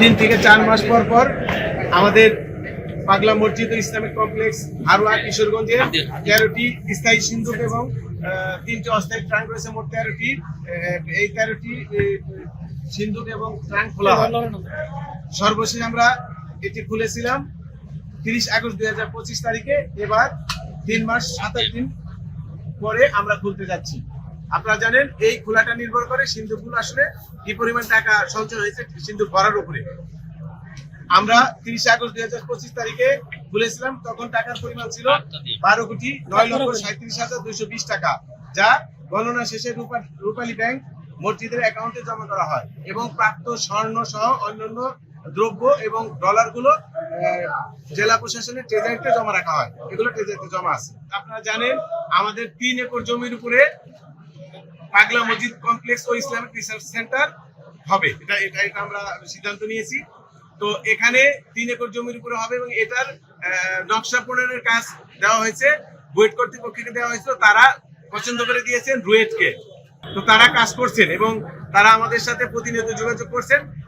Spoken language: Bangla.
তিন থেকে 4 মাস পর পর আমাদের পাগলা মসজিদ ও ইসলামিক কমপ্লেক্স হারোয়া কিশোরগঞ্জে 13টি স্থায়ী সিন্ধুক এবং 3টি অস্থায়ী ট্রাঙ্ক রয়েছে। মোট 13টি। এই 13টি সিন্ধুক এবং ট্রাঙ্ক খোলা হয়। সর্বশেষ আমরা এটি খুলেছিলাম 30 আগস্ট 2025 তারিখে। এবার 3 মাস 27 দিন পরে আমরা খুলতে যাচ্ছি। আপনারা জানেন এই খোলাটা নির্ভর করে সিন্ধুকগুলো আসলে কি পরিমাণ টাকা সঞ্চয় হয়েছে সিন্ধুক ভরার উপরে। আমরা 30 আগস্ট 2025 তারিখে খুলেছিলাম, তখন টাকার পরিমাণ ছিল 12,09,37,220 টাকা, যা গণনা শেষে রূপালী ব্যাংক মসজিদের অ্যাকাউন্টে জমা করা হয় এবং প্রাপ্ত স্বর্ণ সহ অন্যান্য দ্রব্য এবং ডলারগুলো জেলা প্রশাসনের ট্রেজারিতে জমা রাখা হয়। এগুলো ট্রেজারিতে জমা আছে। আপনারা জানেন আমাদের 3 একর জমির উপরে পাগলা মসজিদ কমপ্লেক্স ও ইসলামিক রিসার্চ সেন্টার হবে। এটা আমরা সিদ্ধান্ত নিয়েছি। তো এখানে 3 একর জমির উপরে হবে এবং এটার নকশা প্রণয়নের কাজ দেওয়া হয়েছে বুয়েট কর্তৃপক্ষকে দেওয়া হয়েছিল। তারা পছন্দ করে দিয়েছেন রুয়েটকে। তো তারা কাজ করছেন এবং তারা আমাদের সাথে প্রতিনিয়ত যোগাযোগ করছেন।